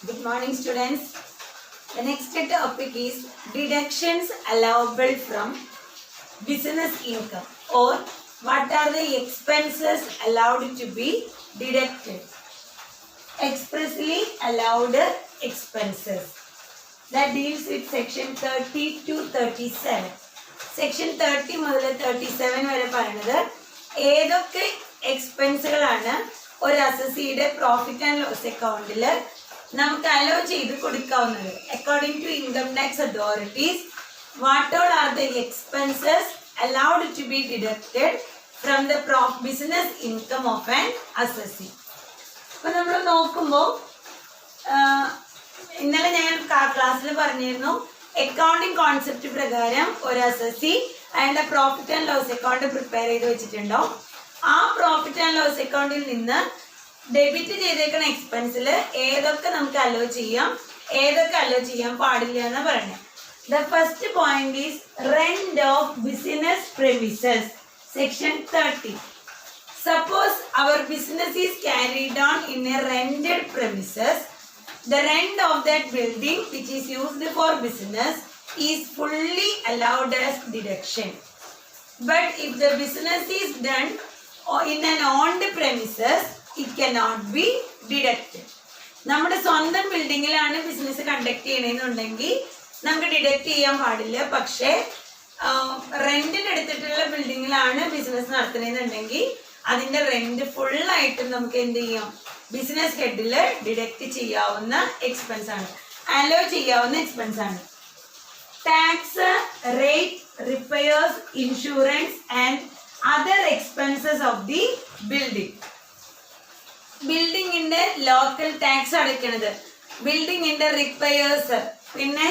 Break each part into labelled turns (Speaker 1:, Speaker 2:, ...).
Speaker 1: Good morning, students. The next topic is deductions allowable from business income, or what are the expenses allowed to be deducted. Expressly allowed expenses. That deals with section 30 to 37. Section 30 മുതൽ 37 വരെ പറയുന്നത് ഏതൊക്കെ എക്സ്പെൻസുകളാണ് ഒരു അസസിയുടെ profit and loss അക്കൗണ്ടിൽ നമുക്ക് allow ചെയ്ത് കൊടുക്കാവുന്നത്. According to income tax authorities, what all are the expenses allowed to be deducted from the business income of an assessee. അപ്പോൾ നമ്മൾ നോക്കുമ്പോൾ ഇന്നലെ ഞാൻ ക്ലാസ്സിൽ പറഞ്ഞിരുന്നു, അക്കൗണ്ടിങ് കോൺസെപ്റ്റ് പ്രകാരം ഒരു അസസി അയാളുടെ profit and loss account prepare ചെയ്ത് വെച്ചിട്ടുണ്ടോ. ആ പ്രോഫിറ്റ് ആൻഡ് ലോസ് അക്കൗണ്ടിൽ നിന്ന് ഡെബിറ്റ് ചെയ്തേക്കുന്ന എക്സ്പെൻസിൽ ഏതൊക്കെ നമുക്ക് അലോ ചെയ്യാം, ഏതൊക്കെ അലോ ചെയ്യാൻ പാടില്ല എന്ന് പറയുന്നത്. The first point is rent of business premises, section 30. Suppose our business is carried on in a rented premises. The rent of that building which is used for business is fully allowed as deduction. But if the business is done in an owned premises, it cannot be deducted. നമ്മുടെ സ്വന്തം ബിൽഡിങ്ങിലാണ് business conduct ചെയ്യണമെന്നുണ്ടെങ്കിൽ നമുക്ക് deduct ചെയ്യാൻ പാടില്ല. പക്ഷേ റെന്റിന് എടുത്തിട്ടുള്ള ബിൽഡിങ്ങിലാണ് business നടത്തുന്നതെന്നുണ്ടെങ്കിൽ അതിന്റെ റെന്റ് ഫുള്ളായിട്ട് നമുക്ക് എന്ത് ചെയ്യാം, ബിസിനസ് ഹെഡിൽ ഡിഡക്ട് ചെയ്യാവുന്ന എക്സ്പെൻസ് ആണ്, അലോ ചെയ്യാവുന്ന എക്സ്പെൻസ് ആണ്. Tax, rate, repairs, insurance and other expenses of the building. ബിൽഡിങ്ങിന്റെ ലോക്കൽ ടാക്സ് അടയ്ക്കണത്, ബിൽഡിങ്ങിന്റെ റിപ്പയേഴ്സ്, പിന്നെ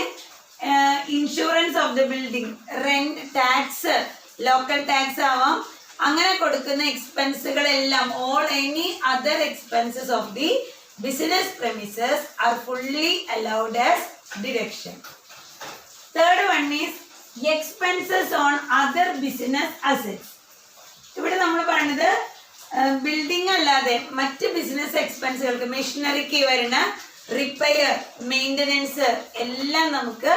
Speaker 1: insurance of the building, rent, tax, local tax ആവാം, അങ്ങനെ കൊടുക്കുന്ന എക്സ്പെൻസുകളെല്ലാം all any other expenses of the business premises are fully allowed as deduction. Third one is expenses on other business assets. ഇവിടെ നമ്മൾ പറയുന്നത് ബിൽഡിംഗ് അല്ലാതെ മറ്റ് ബിസിനസ് എക്സ്പെൻസുകൾക്ക്, മെഷീനറിക്ക് വരുന്ന റിപ്പയർ, മെയിൻ്റനൻസ് എല്ലാം നമുക്ക്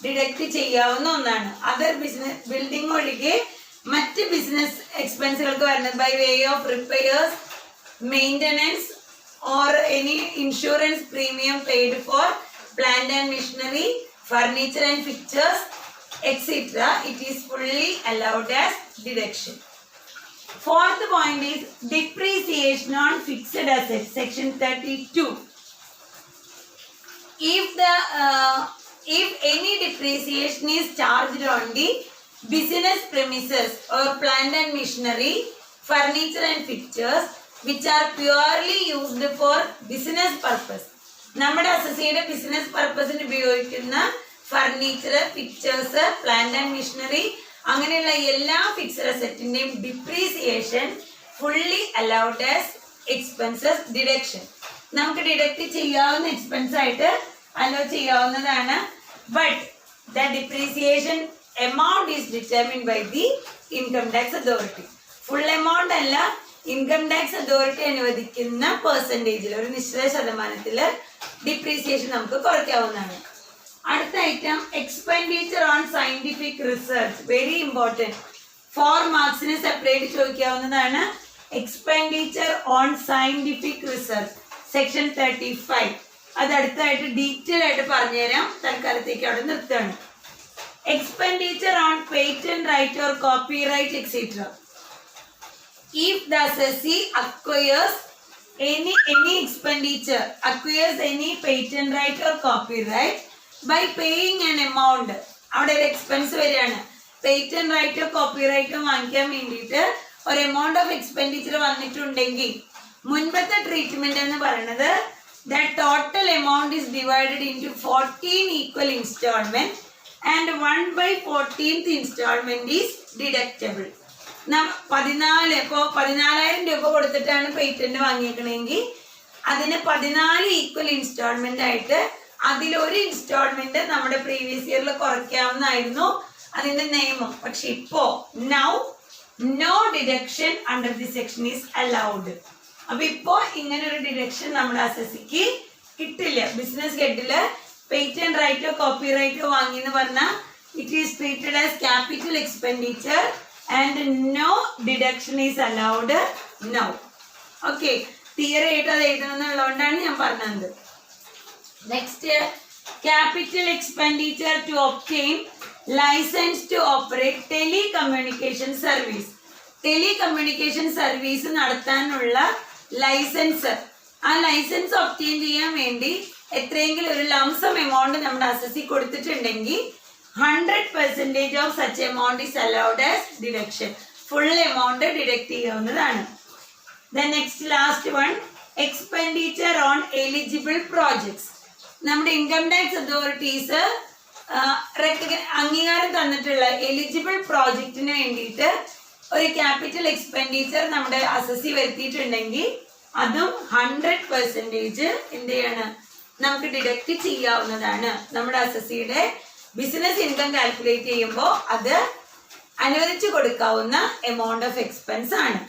Speaker 1: ഡിഡക്റ്റ് ചെയ്യാവുന്ന ഒന്നാണ്. അതർ ബിസിനസ് ബിൽഡിംഗ് ഒഴികെ മറ്റ് ബിസിനസ് എക്സ്പെൻസുകൾക്ക് വരുന്നത് by way of repairs, maintenance or any insurance premium paid for plant and machinery, furniture and fixtures etcetera, it is fully allowed as deduction. Fourth point is depreciation on fixed assets, section 32. If any depreciation is charged on the business premises or plant and machinery, furniture and fixtures which are purely used for business purpose, നമ്മുടെ അസസിയുടെ business പർപ്പസിന് ഉപയോഗിക്കുന്ന furniture, fixtures, plant and machinery, അങ്ങനെയുള്ള എല്ലാ fixed അസറ്റിന്റെയും depreciation fully allowed as expenses deduction. നമുക്ക് deduct ചെയ്യാവുന്ന expense ആയിട്ട് allow ചെയ്യാവുന്നതാണ്. But the depreciation amount is determined by the income tax authority. Full amount അല്ല, ഇൻകം ടാക്സ് അതോറിറ്റി അനുവദിക്കുന്ന പെർസെൻറ്റേജിൽ, ഒരു നിശ്ചിത ശതമാനത്തിൽ ഡിപ്രീസിയേഷൻ നമുക്ക് കുറയ്ക്കാവുന്നതാണ്. അടുത്ത item expenditure on scientific research, very important. 4 മാർക്സിന് സെപ്പറേറ്റ് ചോദിക്കാവുന്നതാണ്. Expenditure on scientific research, section 35. അത് അടുത്തായിട്ട് ഡീറ്റെയിൽ ആയിട്ട് പറഞ്ഞുതരാം, തൽക്കാലത്തേക്ക് അവിടെ നിർത്തുകയാണ്. Expenditure on patent right or copyright etcetera. If the assessee acquires any expenditure, acquires any patent right or copyright by paying an amount, അവിടെ ഒരു എക്സ്പെൻസ് വരികയാണ്. പേറ്റന്റ് റൈറ്റോ കോപ്പി റൈറ്റോ വാങ്ങിക്കാൻ വേണ്ടിയിട്ട് ഒരു എമൗണ്ട് ഓഫ് എക്സ്പെൻഡിച്ചർ വന്നിട്ടുണ്ടെങ്കിൽ മുൻപത്തെ ട്രീറ്റ്മെന്റ് എന്ന് പറയുന്നത് the total amount is divided into 14 equal instalment and 1/14th instalment is deductible. 14,000 രൂപ കൊടുത്തിട്ടാണ് പേറ്റന്റ് വാങ്ങിയേക്കണമെങ്കിൽ അതിന് 14 ഈക്വൽ ഇൻസ്റ്റാൾമെന്റ് ആയിട്ട് അതിലൊരു ഇൻസ്റ്റാൾമെന്റ് നമ്മുടെ പ്രീവിയസ് ഇയറിൽ കുറയ്ക്കാവുന്നതായിരുന്നു അതിന്റെ നിയമം. പക്ഷെ ഇപ്പോ now no deduction under the section is allowed. അപ്പൊ ഇപ്പോ ഇങ്ങനെ ഒരു ഡിഡക്ഷൻ നമ്മുടെ അസസിക്ക് കിട്ടില്ല. ബിസിനസ് ഹെഡില് പേറ്റന്റ് റൈറ്റോ കോപ്പി റൈറ്റോ വാങ്ങി എന്ന് പറഞ്ഞാൽ it is treated as capital expenditure and no deduction is allowed now. Okay, theory ആയിട്ട് അത് എഴുതണം എന്നുള്ളതുകൊണ്ടാണ് ഞാൻ പറഞ്ഞത്. Next, capital expenditure to obtain licence to operate telecommunication service. Telecommunication service നടത്താനുള്ള ലൈസൻസ്, ആ ലൈസൻസ് ഒബ്റ്റെയിൻ ചെയ്യാൻ വേണ്ടി എത്രയെങ്കിലും ഒരു ലംസം എമൗണ്ട് നമ്മുടെ അസസി കൊടുത്തിട്ടുണ്ടെങ്കിൽ 100% of such amount is allowed as deduction. Full amount deduct ചെയ്യാവുന്നതാണ്. The next last one, expenditure on eligible projects. നമ്മുടെ income tax authorities അംഗീകാരം തന്നിട്ടുള്ള എലിജിബിൾ പ്രോജക്റ്റിന് വേണ്ടിയിട്ട് ഒരു ക്യാപിറ്റൽ എക്സ്പെൻഡിച്ചർ നമ്മുടെ അസസി വരുത്തിയിട്ടുണ്ടെങ്കിൽ അതും 100% എന്ത് ചെയ്യാണ്, നമുക്ക് ഡിഡക്റ്റ് ചെയ്യാവുന്നതാണ്. നമ്മുടെ അസസിയുടെ ബിസിനസ് ഇൻകം കാൽക്കുലേറ്റ് ചെയ്യുമ്പോൾ അത് അനുവദിച്ചു കൊടുക്കാവുന്ന എമൗണ്ട് ഓഫ് എക്സ്പെൻസ് ആണ്.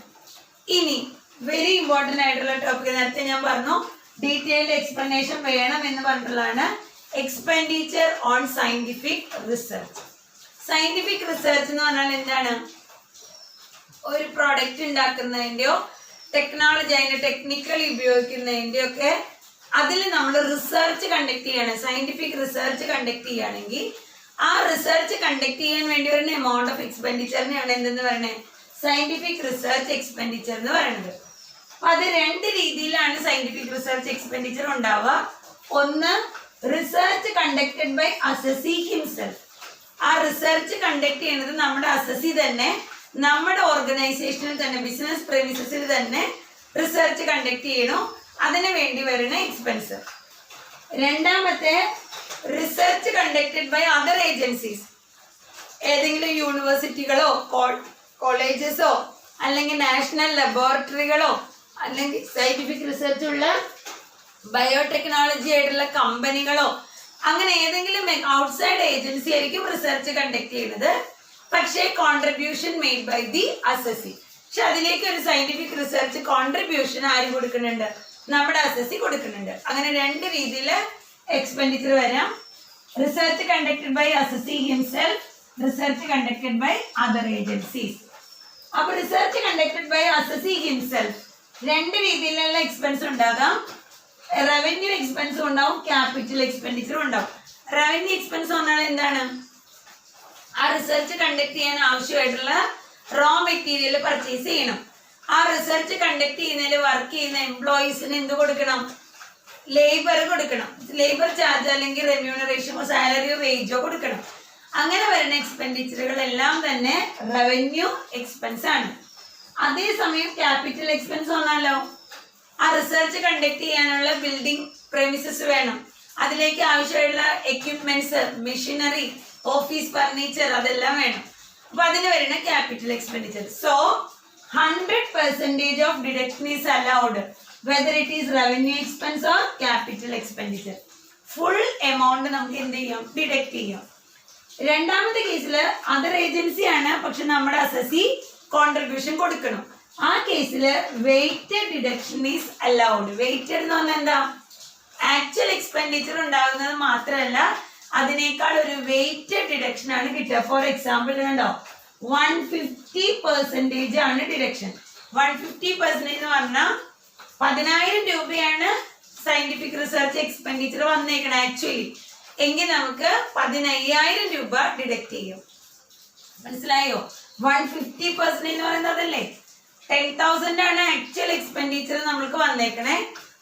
Speaker 1: ഇനി വെരി ഇമ്പോർട്ടൻ്റ് ആയിട്ടുള്ള ടോപ്പിക്, നേരത്തെ ഞാൻ പറഞ്ഞു ഡീറ്റെയിൽഡ് എക്സ്പ്ലനേഷൻ വേണം എന്ന് പറഞ്ഞിട്ടുള്ളതാണ് expenditure on scientific research. Scientific research എന്ന് പറഞ്ഞാൽ എന്താണ്? ഒരു പ്രോഡക്റ്റ് ഉണ്ടാക്കുന്നതിൻ്റെയോ ടെക്നോളജി അതിൻ്റെ ടെക്നിക്കലി ഉപയോഗിക്കുന്നതിൻ്റെയോ ഒക്കെ അതിൽ നമ്മൾ റിസർച്ച് കണ്ടക്ട് ചെയ്യണം. സയന്റിഫിക് റിസർച്ച് കണ്ടക്ട് ചെയ്യുകയാണെങ്കിൽ ആ റിസർച്ച് കണ്ടക്ട് ചെയ്യാൻ വേണ്ടി വരുന്ന എമൗണ്ട് ഓഫ് എക്സ്പെൻഡിച്ചറിനെയാണ് എന്തെന്ന് പറയുന്നത്, സയന്റിഫിക് റിസർച്ച് എക്സ്പെൻഡിച്ചർ എന്ന് പറയുന്നത്. അപ്പൊ അത് രണ്ട് രീതിയിലാണ് സയന്റിഫിക് റിസർച്ച് എക്സ്പെൻഡിച്ചർ ഉണ്ടാവുക. ഒന്ന്, research conducted by assessee himself. ആ റിസർച്ച് കണ്ടക്ട് ചെയ്യുന്നത് നമ്മുടെ അസസി തന്നെ, നമ്മുടെ ഓർഗനൈസേഷനിൽ തന്നെ, ബിസിനസ് പ്രെമിസസിൽ തന്നെ റിസർച്ച് കണ്ടക്ട് ചെയ്യണം. അതിന് വേണ്ടി വരുന്ന എക്സ്പെൻസ്. രണ്ടാമത്തെ, research conducted by other agencies. ഏതെങ്കിലും യൂണിവേഴ്സിറ്റികളോ കോളേജസോ അല്ലെങ്കിൽ നാഷണൽ ലബോറട്ടറികളോ അല്ലെങ്കിൽ സയന്റിഫിക് റിസർച്ച് ഉള്ള ബയോടെക്നോളജി ആയിട്ടുള്ള കമ്പനികളോ അങ്ങനെ ഏതെങ്കിലും ഔട്ട്സൈഡ് ഏജൻസി ആയിരിക്കും റിസർച്ച് കണ്ടക്ട് ചെയ്യുന്നത്. പക്ഷേ contribution made by the assessee. പക്ഷെ അതിലേക്ക് ഒരു സയന്റിഫിക് റിസർച്ച് കോൺട്രിബ്യൂഷൻ ആര് കൊടുക്കുന്നുണ്ട്, നമ്മുടെ അസസി കൊടുക്കുന്നുണ്ട്. അങ്ങനെ രണ്ട് രീതിയിൽ എക്സ്പെൻഡിച്ചർ വരാം. Research conducted by assessee himself, research conducted by other agencies. അപ്പൊ research conducted by assessee himself രണ്ട് രീതിയിലുള്ള എക്സ്പെൻസ് ഉണ്ടാകാം. റവന്യൂ എക്സ്പെൻസും ഉണ്ടാവും, ക്യാപിറ്റൽ എക്സ്പെൻഡിച്ചറും ഉണ്ടാവും. റവന്യൂ എക്സ്പെൻസ് പറഞ്ഞാൽ എന്താണ്? ആ റിസർച്ച് കണ്ടക്ട് ചെയ്യാൻ ആവശ്യമായിട്ടുള്ള റോ മെറ്റീരിയൽ പർച്ചേസ് ചെയ്യണം. ആ റിസർച്ച് കണ്ടക്ട് ചെയ്യുന്നതിൽ വർക്ക് ചെയ്യുന്ന എംപ്ലോയീസിന് എന്ത് കൊടുക്കണം? ലേബർ കൊടുക്കണം. ലേബർ ചാർജ് അല്ലെങ്കിൽ റെമ്യൂണറേഷനോ സാലറിയോ വേജോ കൊടുക്കണം. അങ്ങനെ വരുന്ന എക്സ്പെൻഡിച്ചറുകളെല്ലാം തന്നെ റവന്യൂ എക്സ്പെൻസ് ആണ്. അതേസമയം ക്യാപിറ്റൽ എക്സ്പെൻസ് വന്നാലോ, ആ റിസർച്ച് കണ്ടക്ട് ചെയ്യാനുള്ള ബിൽഡിംഗ് പ്രെമിസസ് വേണം, അതിലേക്ക് ആവശ്യമായിട്ടുള്ള എക്യുപ്മെന്റ്സ്, മെഷീനറി, ഓഫീസ് ഫർണിച്ചർ അതെല്ലാം വേണം. അപ്പൊ അതിന് വരുന്ന capital expenditure. So 100% of deduction is allowed whether it is revenue expense or capital expenditure. Full amount നമുക്ക് എന്ത് ചെയ്യാം, ഡിഡക്ട് ചെയ്യാം. രണ്ടാമത്തെ കേസിൽ അതർ ഏജൻസി ആണ്, പക്ഷെ നമ്മുടെ അസസി കോൺട്രിബ്യൂഷൻ കൊടുക്കണം. ആ കേസിൽ weighted deduction is allowed. Weighted എന്ന് പറഞ്ഞാൽ എന്താ, ആക്ച്വൽ എക്സ്പെൻഡിച്ചർ ഉണ്ടാകുന്നത് മാത്രമല്ല അതിനേക്കാൾ ഒരു വെയ്റ്റഡ് ഡിഡക്ഷൻ ആണ് കിട്ടുക. ഫോർ എക്സാമ്പിൾ കണ്ടോ, 150% ആണ് ഡിഡക്ഷൻ. 150% എന്ന് പറഞ്ഞാൽ 10,000 രൂപയാണ് സയന്റിഫിക് റിസർച്ച് എക്സ്പെൻഡിച്ചർ വന്നേക്കണം ആക്ച്വലി. എങ്കിൽ നമുക്ക് 15,000 രൂപ ഡിഡക്ട് ചെയ്യും. മനസ്സിലായോ? 150% എന്ന് പറയുന്നത് അതല്ലേ, 10,000 ആണ് ആക്ച്വൽ എക്സ്പെൻഡിച്ചർ നമ്മൾക്ക് വന്നേക്കണേ.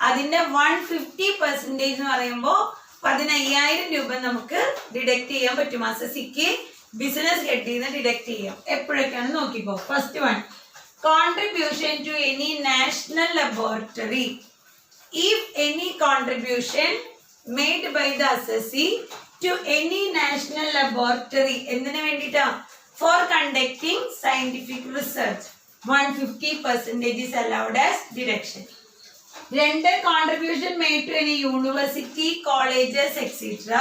Speaker 1: അതിന്റെ 150% എന്ന് പറയുമ്പോൾ 15,000 രൂപ നമുക്ക് ഡിഡക്ട് ചെയ്യാൻ പറ്റും. അസസിക്ക് ബിസിനസ് ഹെഡിൽ നിന്ന് ഡിഡക്ട് ചെയ്യാം. എപ്പോഴൊക്കെയാണ് നോക്കിക്കോ. First one, contribution to any national laboratory. If any contribution made by the assessee to any national laboratory എന്തിനു വേണ്ടിയിട്ടാ, for conducting scientific research, 150% is allowed as deduction. രണ്ട്, contribution made to any university, colleges, etc.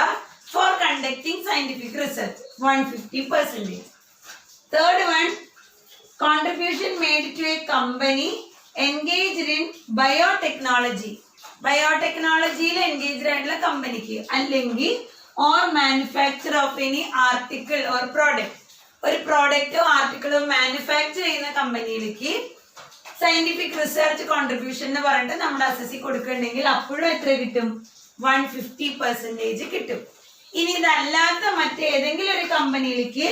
Speaker 1: for conducting scientific research, 150%. Third one, contribution made to a company engaged in biotechnology. ബയോടെക്നോളജിയിൽ engaged ആയിട്ടുള്ള കമ്പനിക്ക്, അല്ലെങ്കിൽ or manufacture of any article or product, ഒരു പ്രോഡക്റ്റോ ആർട്ടിക്കിളോ manufacture ചെയ്യുന്ന കമ്പനിയിലേക്ക് scientific research contribution എന്ന് പറഞ്ഞിട്ട് നമ്മുടെ അസസി കൊടുക്കുന്നുണ്ടെങ്കിൽ അപ്പോഴും എത്ര കിട്ടും? 150% കിട്ടും. ഇനി ഇതല്ലാത്ത മറ്റേതെങ്കിലും ഒരു കമ്പനിയിലേക്ക്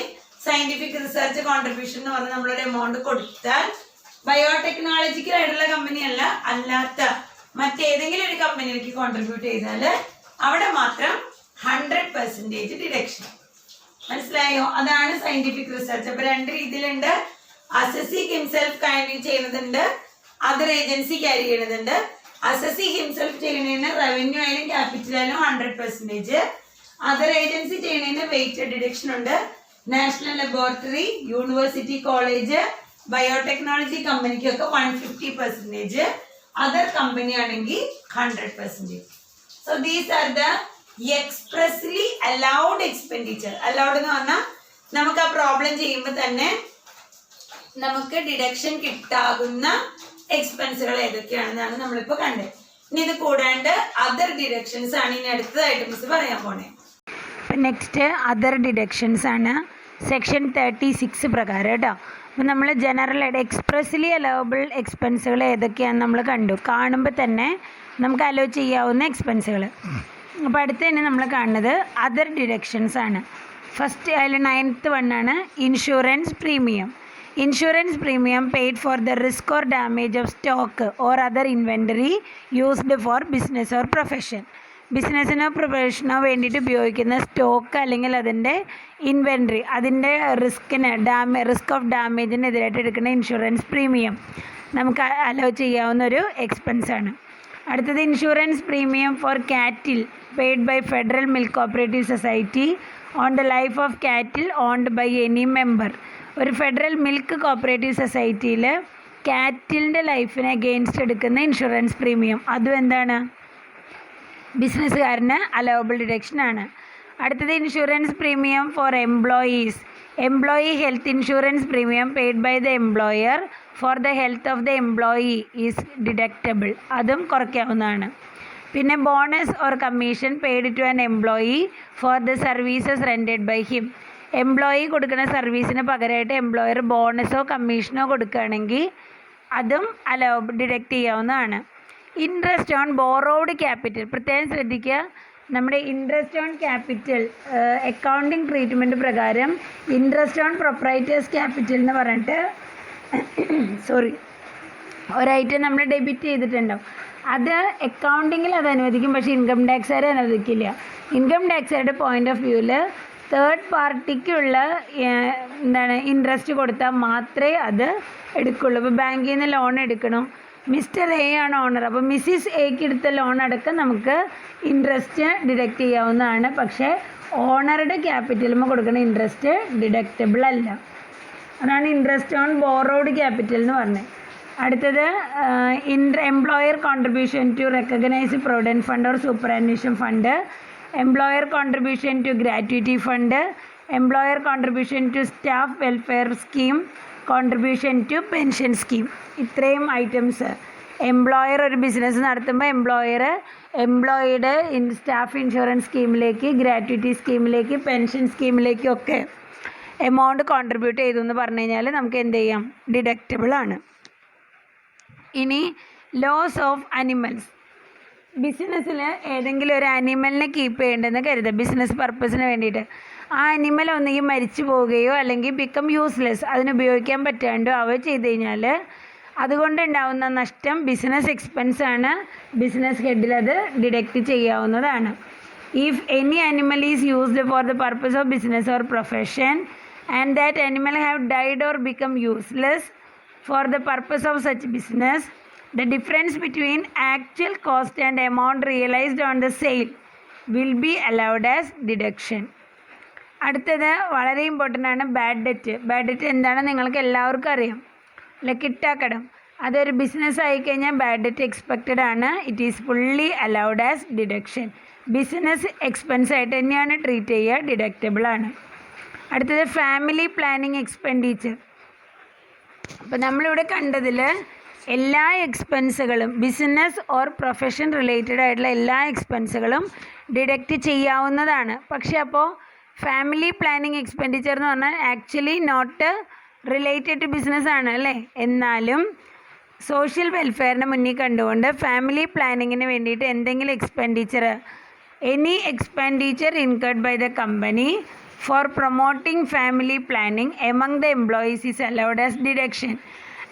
Speaker 1: സയന്റിഫിക് റിസർച്ച് കോൺട്രിബ്യൂഷൻ എന്ന് പറഞ്ഞ് നമ്മളൊരു എമൗണ്ട് കൊടുത്താൽ, ബയോടെക്നോളജിക്കൽ ആയിട്ടുള്ള കമ്പനി അല്ല, അല്ലാത്ത മറ്റേതെങ്കിലും ഒരു കമ്പനിയിലേക്ക് കോൺട്രിബ്യൂട്ട് ചെയ്താൽ അവിടെ മാത്രം 100% ഡിഡക്ഷൻ. മനസ്സിലായോ? അതാണ് സയന്റിഫിക് റിസർച്ച്. അപ്പൊ രണ്ട് രീതിയിലുണ്ട്. അസസി ഹിംസെൽഫ് കാര്യം ചെയ്യുന്നതുണ്ട്, അതർ ഏജൻസി ക്യാരി ചെയ്യുന്നതുണ്ട്. അസസി ഹിംസെൽഫ് ചെയ്യുന്നതിന് റവന്യൂ ആയാലും ക്യാപിറ്റൽ ആയാലും 100%, അതർ ഏജൻസി ചെയ്യുന്നതിന് വെയിറ്റഡ് ഡിഡക്ഷൻ ഉണ്ട്. National laboratory, university college, biotechnology കമ്പനിക്കൊക്കെ 150%, അതർ കമ്പനി ആണെങ്കിൽ 100%. So these are the expressly allowed expenditure. Allowed എന്ന് പറഞ്ഞാൽ നമുക്ക് ആ പ്രോബ്ലം ചെയ്യുമ്പോൾ തന്നെ നമുക്ക് ഡിഡക്ഷൻ കിട്ടാകുന്ന എക്സ്പെൻസുകൾ ഏതൊക്കെയാണെന്നാണ് നമ്മളിപ്പോ കണ്ടത്. ഇനി ഇത് കൂടാണ്ട് അതർ ഡിഡക്ഷൻസ് ആണ് ഇനി അടുത്തതായിട്ട് മിസ് പറയാൻ പോണേ.
Speaker 2: നെക്സ്റ്റ് അതർ ഡിഡക്ഷൻസ് ആണ് സെക്ഷൻ 36 പ്രകാരം കേട്ടോ. അപ്പം നമ്മൾ ജനറലായിട്ട് എക്സ്പ്രസ്ലി അലവബിൾ എക്സ്പെൻസുകൾ ഏതൊക്കെയാണെന്ന് നമ്മൾ കണ്ടു. കാണുമ്പോൾ തന്നെ നമുക്ക് അലോ ചെയ്യാവുന്ന എക്സ്പെൻസുകൾ. അപ്പോൾ അടുത്ത് തന്നെ നമ്മൾ കാണുന്നത് അതർ ഡിഡക്ഷൻസ് ആണ്. ഫസ്റ്റ് അതിൽ 9th വണ്ണാണ് insurance premium. Insurance premium paid for the risk or damage of stock or other inventory used for business or profession. ബിസിനസ്സിനോ പ്രൊഫഷനോ വേണ്ടിയിട്ട് ഉപയോഗിക്കുന്ന സ്റ്റോക്ക് അല്ലെങ്കിൽ അതിൻ്റെ ഇൻവെൻ്ററി, അതിൻ്റെ റിസ്ക് ഓഫ് ഡാമേജിനെതിരായിട്ട് എടുക്കുന്ന ഇൻഷുറൻസ് പ്രീമിയം നമുക്ക് അലോ ചെയ്യാവുന്ന ഒരു എക്സ്പെൻസാണ്. അടുത്തത് insurance premium for cattle paid by federal milk cooperative society on the life of cattle owned by any member. ഒരു ഫെഡറൽ മിൽക്ക് കോപ്പറേറ്റീവ് സൊസൈറ്റിയിൽ കാറ്റിലിൻ്റെ ലൈഫിനെ അഗെയിൻസ്റ്റ് എടുക്കുന്ന ഇൻഷുറൻസ് പ്രീമിയം, അതും എന്താണ്? ബിസിനസ്സുകാരന് അലവബിൾ ഡിഡക്ഷൻ ആണ്. അടുത്തത് insurance premium for employees. Employee health insurance premium paid by the employer for the health of the employee is deductible, അതും കുറയ്ക്കാവുന്നതാണ്. പിന്നെ bonus or commission paid to an employee for the services rendered by him. Employee കൊടുക്കുന്ന സർവീസിന് പകരമായിട്ട് employer ബോണസോ കമ്മീഷനോ കൊടുക്കുകയാണെങ്കിൽ അതും deduct ചെയ്യാവുന്നതാണ്. Interest on borrowed capital, പ്രത്യേകം ശ്രദ്ധിക്കുക, നമ്മുടെ interest on capital accounting treatment പ്രകാരം ഇൻട്രസ്റ്റ് ഓൺ പ്രൊപ്രൈറ്റേഴ്സ് ക്യാപിറ്റൽ എന്ന് പറഞ്ഞിട്ട് ഒരൈറ്റം നമ്മൾ ഡെബിറ്റ് ചെയ്തിട്ടുണ്ടാവും. അത് അക്കൗണ്ടിങ്ങിൽ അത് അനുവദിക്കും, പക്ഷേ ഇൻകം ടാക്സുകാർ അനുവദിക്കില്ല. ഇൻകം ടാക്സുകാരുടെ പോയിൻ്റ് ഓഫ് വ്യൂവിൽ തേർഡ് പാർട്ടിക്കുള്ള ഇൻട്രസ്റ്റ് കൊടുത്താൽ മാത്രമേ അത് എടുക്കുള്ളൂ. ഇപ്പോൾ ബാങ്കിൽ നിന്ന് ലോൺ എടുക്കണം, മിസ്റ്റർ എ ആണ് ഓണർ, അപ്പോൾ മിസ്സിസ് എക്ക് എടുത്ത ലോൺ അടക്കം നമുക്ക് ഇൻട്രസ്റ്റ് ഡിഡക്റ്റ് ചെയ്യാവുന്നതാണ്. പക്ഷേ ഓണറുടെ ക്യാപിറ്റലുമ്പോൾ കൊടുക്കുന്ന ഇൻട്രസ്റ്റ് ഡിഡക്റ്റബിൾ അല്ല. അതാണ് ഇൻട്രസ്റ്റ് ഓൺ ബോറോഡ് ക്യാപിറ്റൽ എന്ന് പറഞ്ഞത്. അടുത്തത് employer contribution to recognised provident fund or superannuation fund, employer contribution to gratuity fund, employer contribution to staff welfare scheme, contribution to pension scheme. ഇത്രയും items employer ഒരു business നടത്തുമ്പോൾ എംപ്ലോയിയുടെ staff insurance സ്കീമിലേക്ക്, ഗ്രാറ്റുവിറ്റി സ്കീമിലേക്ക്, പെൻഷൻ സ്കീമിലേക്കൊക്കെ എമൗണ്ട് കോൺട്രിബ്യൂട്ട് ചെയ്തു എന്ന് പറഞ്ഞു കഴിഞ്ഞാൽ നമുക്ക് എന്ത് ചെയ്യാം? ഡിഡക്റ്റബിൾ ആണ്. ഇനി ലോസ് ഓഫ് അനിമൽസ്. ബിസിനസ്സിൽ ഏതെങ്കിലും ഒരു അനിമലിനെ കീപ്പ് ചെയ്യേണ്ടതെന്ന് കരുതുക, ബിസിനസ് പർപ്പസിന് വേണ്ടിയിട്ട്. ആ അനിമൽ ഒന്നുകിൽ മരിച്ചു പോവുകയോ അല്ലെങ്കിൽ ബിക്കം യൂസ്ലെസ്, അതിനുപയോഗിക്കാൻ പറ്റാണ്ടോ അവ ചെയ്ത് കഴിഞ്ഞാൽ അതുകൊണ്ടുണ്ടാവുന്ന നഷ്ടം ബിസിനസ് എക്സ്പെൻസാണ്. ബിസിനസ് ഹെഡിൽ അത് ഡിഡക്റ്റ് ചെയ്യാവുന്നതാണ്. If any animal is used for the purpose of business or profession and that animal have died or become useless for the purpose of such business, the difference between actual cost and amount realized on the sale will be allowed as deduction. അടുത്തത് വളരെ important ആണ് bad debt. Bad debt എന്താണെന്ന് നിങ്ങൾക്ക് എല്ലാവർക്കും അറിയാം അല്ലെ? കിട്ടാക്കടം. അതൊരു business ആയിക്കഴിഞ്ഞാൽ ബാഡ് ഡെറ്റ് എക്സ്പെക്റ്റഡ് ആണ്. It is fully allowed as deduction. Business expense ആയിട്ട് തന്നെയാണ് ട്രീറ്റ് ചെയ്യുക, ഡിഡക്റ്റബിൾ ആണ്. അടുത്തത് ഫാമിലി പ്ലാനിങ് എക്സ്പെൻഡിച്ചർ. അപ്പോൾ നമ്മളിവിടെ കണ്ടതിൽ എല്ലാ എക്സ്പെൻസുകളും ബിസിനസ് ഓർ പ്രൊഫഷൻ റിലേറ്റഡ് ആയിട്ടുള്ള എല്ലാ എക്സ്പെൻസുകളും ഡിഡക്റ്റ് ചെയ്യാവുന്നതാണ്. പക്ഷേ അപ്പോൾ ഫാമിലി പ്ലാനിങ് എക്സ്പെൻഡിച്ചർ എന്ന് പറഞ്ഞാൽ actually not related to business ആണ് അല്ലേ. എന്നാലും സോഷ്യൽ വെൽഫെയറിന് മുന്നിൽ കണ്ടുകൊണ്ട് ഫാമിലി പ്ലാനിങ്ങിന് വേണ്ടിയിട്ട് എന്തെങ്കിലും expenditure, any expenditure incurred by the company for promoting family planning among the employees is allowed as deduction.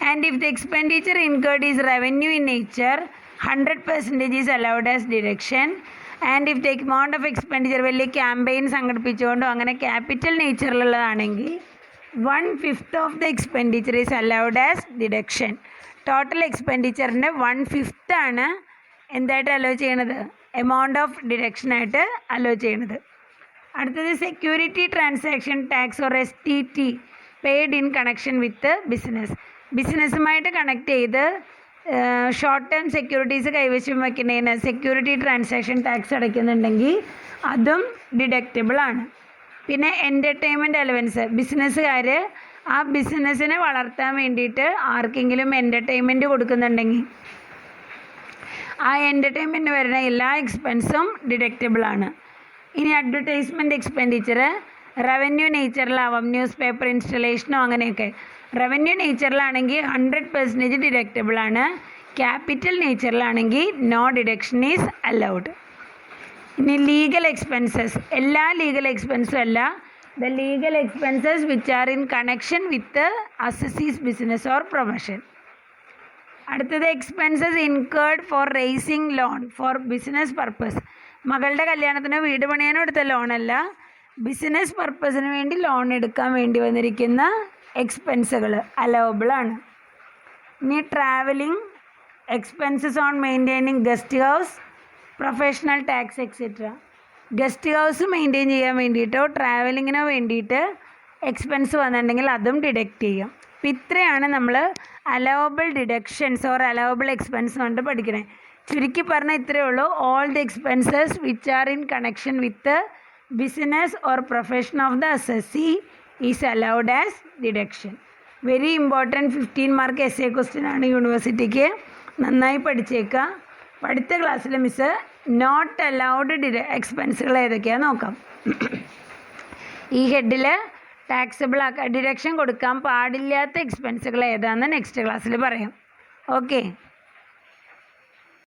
Speaker 2: And if the expenditure incurred is revenue in nature, 100% is allowed as deduction. And if the amount of expenditure വലിയ campaign സംഘടിപ്പിച്ചുകൊണ്ടോ അങ്ങനെ capital നേച്ചറിലുള്ളതാണെങ്കിൽ 1/5 of the expenditure is allowed as deduction. Total എക്സ്പെൻഡിച്ചറിൻ്റെ 1/5 ആണ് എന്തായിട്ട് hello ചെയ്യണത്, amount of ഡിഡക്ഷനായിട്ട് allow ചെയ്യണത്. അടുത്തത് security transaction tax or STT paid in connection with business. ബിസിനസ്സുമായിട്ട് കണക്ട് ചെയ്ത് ഷോർട്ട് ടേം സെക്യൂരിറ്റീസ് കൈവശം വയ്ക്കുന്നതിന് സെക്യൂരിറ്റി ട്രാൻസാക്ഷൻ ടാക്സ് അടയ്ക്കുന്നുണ്ടെങ്കിൽ അതും ഡിഡക്റ്റബിൾ ആണ്. പിന്നെ എൻ്റർടൈൻമെൻറ്റ് അലവൻസ്, ബിസിനസ്സുകാർ ആ ബിസിനസ്സിനെ വളർത്താൻ വേണ്ടിയിട്ട് ആർക്കെങ്കിലും എൻ്റർടൈൻമെൻറ്റ് കൊടുക്കുന്നുണ്ടെങ്കിൽ ആ എൻ്റർടൈൻമെൻറ്റ് വരുന്ന എല്ലാ എക്സ്പെൻസും ഡിഡക്റ്റബിൾ ആണ്. ഇനി അഡ്വർടൈസ്മെൻറ്റ് എക്സ്പെൻഡിച്ചർ റവന്യൂ നേച്ചറിലാവാം, ന്യൂസ് പേപ്പർ ഇൻസ്റ്റലേഷനോ അങ്ങനെയൊക്കെ. റവന്യൂ നേച്ചറിലാണെങ്കിൽ 100% ഡിഡക്റ്റബിൾ ആണ്. ക്യാപിറ്റൽ നേച്ചറിലാണെങ്കിൽ നോ ഡിഡക്ഷൻ ഈസ് അലൗഡ്. ഇനി ലീഗൽ എക്സ്പെൻസസ്, എല്ലാ ലീഗൽ എക്സ്പെൻസും അല്ല, the legal expenses which are in connection with assessee's business or profession. അടുത്തത് expenses incurred for raising loan for business purpose. മകളുടെ കല്യാണത്തിനോ വീട് പണിയാനോ എടുത്ത ലോണല്ല, ബിസിനസ് പർപ്പസിന് വേണ്ടി ലോൺ എടുക്കാൻ വേണ്ടി വന്നിരിക്കുന്ന എക്സ്പെൻസുകൾ അലവബിൾ ആണ്. ഇനി travelling expenses on maintaining guest house, professional tax etcetera. Guest house maintain ചെയ്യാൻ വേണ്ടിയിട്ടോ ട്രാവലിങ്ങിനോ വേണ്ടിയിട്ട് എക്സ്പെൻസ് വന്നിട്ടുണ്ടെങ്കിൽ അതും ഡിഡക്റ്റ് ചെയ്യും. അപ്പം ഇത്രയാണ് നമ്മൾ allowable deductions or allowable expense കൊണ്ട് പഠിക്കണേ. ചുരുക്കി പറഞ്ഞാൽ ഇത്രയേ ഉള്ളൂ. All the expenses which are in connection with business or profession of the assessee is allowed as deduction. Very important 15 mark essay question ആണ് യൂണിവേഴ്സിറ്റിക്ക്. നന്നായി പഠിച്ചേക്കുക. അടുത്ത ക്ലാസ്സിൽ മിസ്സ് നോട്ട് അലൗഡ് എക്സ്പെൻസുകൾ ഏതൊക്കെയാണെന്ന് നോക്കാം. ഈ ഹെഡിൽ ടാക്സബിൾ ഡിഡക്ഷൻ കൊടുക്കാൻ പാടില്ലാത്ത എക്സ്പെൻസുകൾ ഏതാണെന്ന് നെക്സ്റ്റ് ക്ലാസ്സിൽ പറയാം. ഓക്കെ.